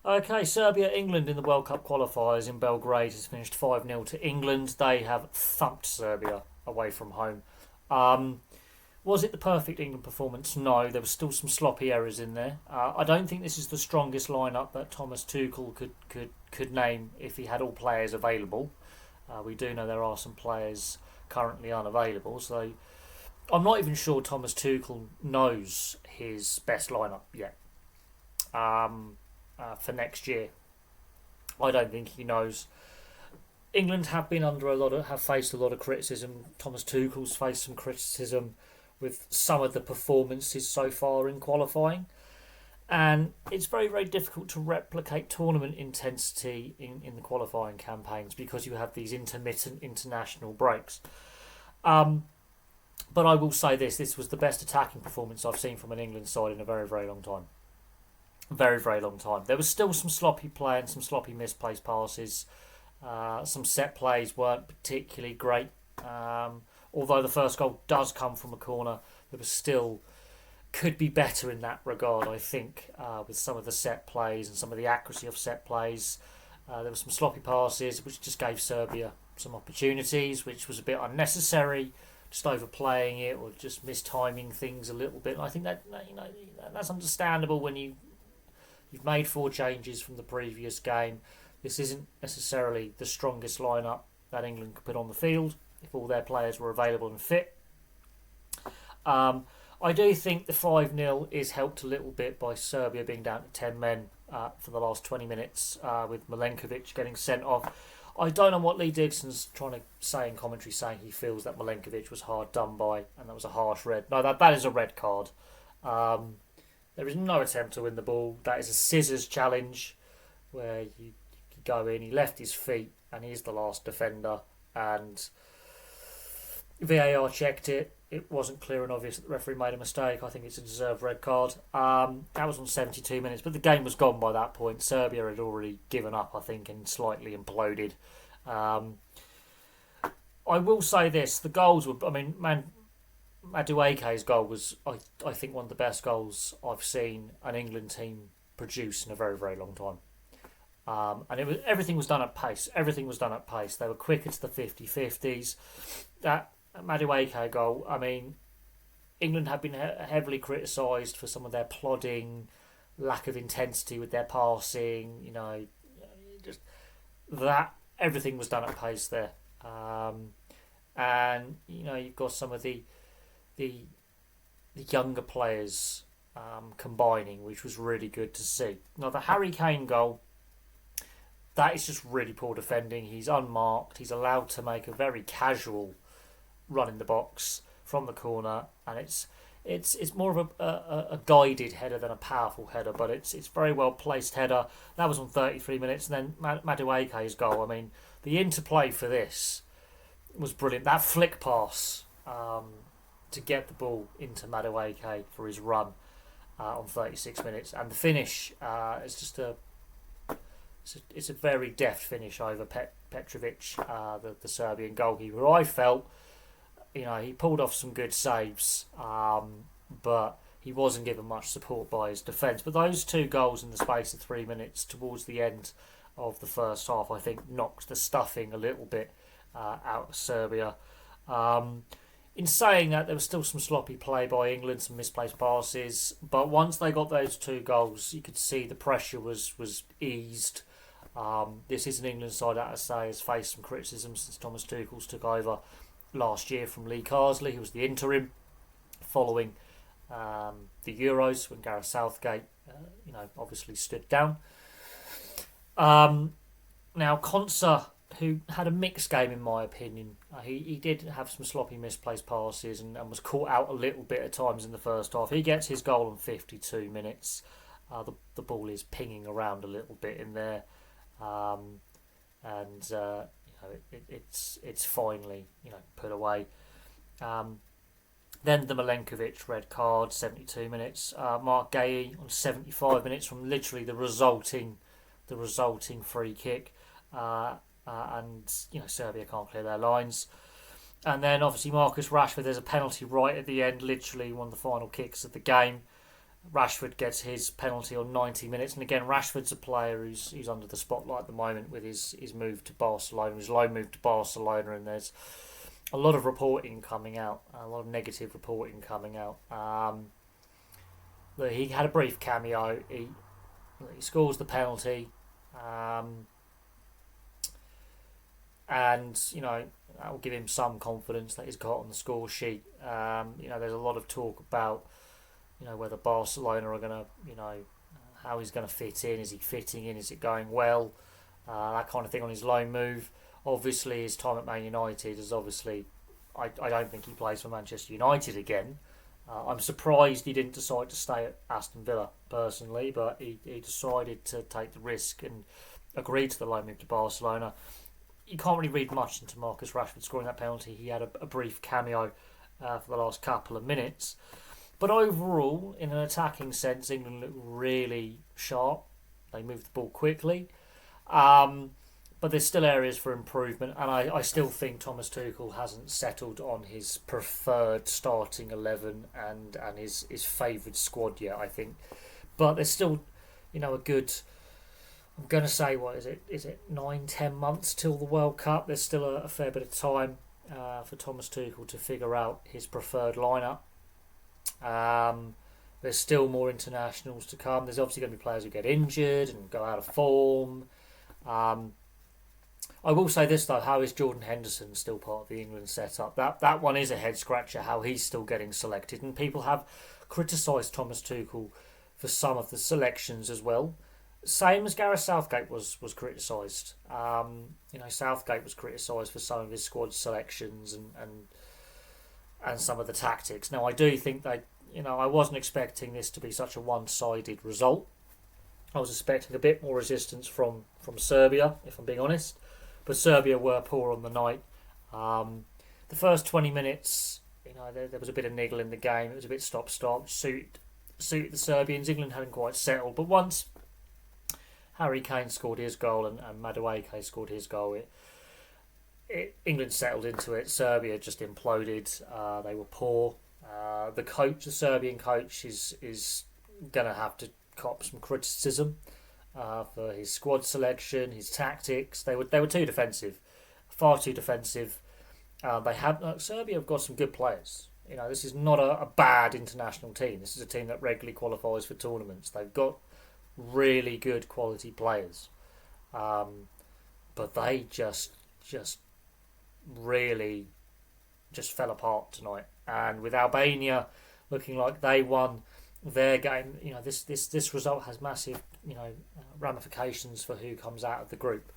Okay, Serbia, England in the World Cup qualifiers in Belgrade has finished 5-0 to England. They have thumped Serbia away from home. Um, was it the perfect England performance? No, there were still some sloppy errors in there. I don't think this is the strongest lineup that Thomas Tuchel could name if he had all players available. We do know there are some players currently unavailable, so I'm not even sure Thomas Tuchel knows his best lineup yet for next year. I don't think he knows. England have been have faced a lot of criticism. Thomas Tuchel's faced some criticism with some of the performances so far in qualifying, and it's very very difficult to replicate tournament intensity in the qualifying campaigns because you have these intermittent international breaks. Um, but I will say this was the best attacking performance I've seen from an England side in a very very long time. Very very long time. There was still some sloppy play and some sloppy misplaced passes. Some set plays weren't particularly great. Although the first goal does come from a corner, there was still could be better in that regard. I think with some of the set plays and some of the accuracy of set plays, there were some sloppy passes which just gave Serbia some opportunities, which was a bit unnecessary, just overplaying it or just mistiming things a little bit. And I think that's understandable when you've made four changes from the previous game. This isn't necessarily the strongest lineup that England could put on the field if all their players were available and fit. I do think the 5-0 is helped a little bit by Serbia being down to 10 men for the last 20 minutes with Milenkovic getting sent off. I don't know what Lee Dixon's trying to say in commentary, saying he feels that Milenkovic was hard done by and that was a harsh red. No, that is a red card. There is no attempt to win the ball. That is a scissors challenge where you go in. He left his feet and he's the last defender. And VAR checked it. It wasn't clear and obvious that the referee made a mistake. I think it's a deserved red card. That was on 72 minutes, but the game was gone by that point. Serbia had already given up, I think, and slightly imploded. I will say this: the goals were. I mean, Madueke's goal was, I think, one of the best goals I've seen an England team produce in a very, very long time. And everything was done at pace. Everything was done at pace. They were quicker to the 50-50s. That Madueke goal, I mean, England have been heavily criticised for some of their plodding, lack of intensity with their passing. Just that everything was done at pace there. And you've got some of the younger players combining, which was really good to see. Now the Harry Kane goal, that is just really poor defending. He's unmarked. He's allowed to make a very casual run in the box from the corner, and it's more of a guided header than a powerful header, but it's very well placed header. That was on 33 minutes, and then Madueke's goal. I mean, the interplay for this was brilliant. That flick pass to get the ball into Madueke for his run on 36 minutes, and the finish is just it's a very deft finish over Petrovic, the Serbian goalkeeper. I felt, he pulled off some good saves, but he wasn't given much support by his defence. But those two goals in the space of 3 minutes towards the end of the first half, I think, knocked the stuffing a little bit out of Serbia. In saying that, there was still some sloppy play by England, some misplaced passes, but once they got those two goals, you could see the pressure was eased. This is an England side that, I say, has faced some criticism since Thomas Tuchel's took over last year from Lee Carsley, who was the interim following the Euros when Gareth Southgate, obviously stood down. Now Konsa, who had a mixed game in my opinion, he did have some sloppy misplaced passes and was caught out a little bit at times in the first half. He gets his goal in 52 minutes. The ball is pinging around a little bit in there, it's finally put away. Then the Milenkovic red card, 72 minutes. Mark Gay on 75 minutes from literally the resulting free kick, and Serbia can't clear their lines. And then obviously Marcus Rashford, there's a penalty right at the end, literally one of the final kicks of the game. Rashford gets his penalty on 90 minutes, and again, Rashford's a player who's under the spotlight at the moment with his move to Barcelona, his loan move to Barcelona, and there's a lot of reporting coming out, a lot of negative reporting coming out. He had a brief cameo. He scores the penalty, and that will give him some confidence that he's got on the score sheet. There's a lot of talk about whether Barcelona are going to how he's going to fit in. Is he fitting in? Is it going well? That kind of thing on his loan move. Obviously, his time at Man United is obviously. I don't think he plays for Manchester United again. I'm surprised he didn't decide to stay at Aston Villa personally, but he decided to take the risk and agreed to the loan move to Barcelona. You can't really read much into Marcus Rashford scoring that penalty. He had a brief cameo for the last couple of minutes. But overall, in an attacking sense, England looked really sharp. They moved the ball quickly. But there's still areas for improvement. And I still think Thomas Tuchel hasn't settled on his preferred starting 11 and his favoured squad yet, I think. But there's still, a good... I'm going to say, what is it? Is it 9-10 months till the World Cup? There's still a fair bit of time for Thomas Tuchel to figure out his preferred lineup. There's still more internationals to come. There's obviously going to be players who get injured and go out of form. I will say this though: how is Jordan Henderson still part of the England setup? That one is a head scratcher. How he's still getting selected, and people have criticised Thomas Tuchel for some of the selections as well. Same as Gareth Southgate was criticised. Southgate was criticised for some of his squad selections and some of the tactics. Now, I do think that, I wasn't expecting this to be such a one-sided result. I was expecting a bit more resistance from Serbia, if I'm being honest. But Serbia were poor on the night. The first 20 minutes, there was a bit of niggle in the game. It was a bit stop-stop, suited the Serbians. England hadn't quite settled. But once Harry Kane scored his goal and Madueke scored his goal, England settled into it. Serbia just imploded. They were poor. The Serbian coach, is going to have to cop some criticism for his squad selection, his tactics. They were too defensive, far too defensive. Serbia have got some good players. This is not a bad international team. This is a team that regularly qualifies for tournaments. They've got really good quality players, but they just really just fell apart tonight. And with Albania looking like they won their game, this result has massive ramifications for who comes out of the group.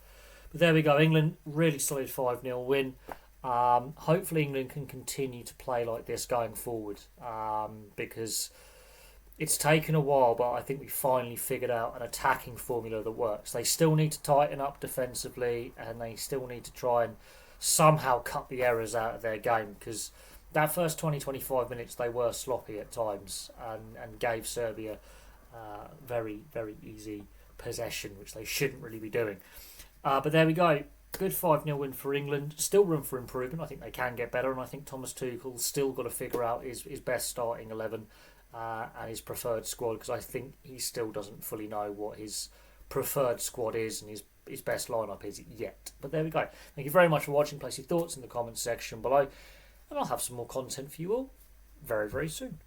But there we go. England really solid 5-0 win. Hopefully England can continue to play like this going forward, because it's taken a while, but I think we finally figured out an attacking formula that works. They still need to tighten up defensively, and they still need to try and somehow cut the errors out of their game, because that first 20-25 minutes they were sloppy at times and gave Serbia very, very easy possession, which they shouldn't really be doing. But there we go. Good 5-0 win for England. Still room for improvement. I think they can get better, and I think Thomas Tuchel's still got to figure out his best starting 11 and his preferred squad, because I think he still doesn't fully know what his preferred squad is and his best lineup is yet. But there we go. Thank you very much for watching. Place your thoughts in the comments section below, and I'll have some more content for you all very, very soon.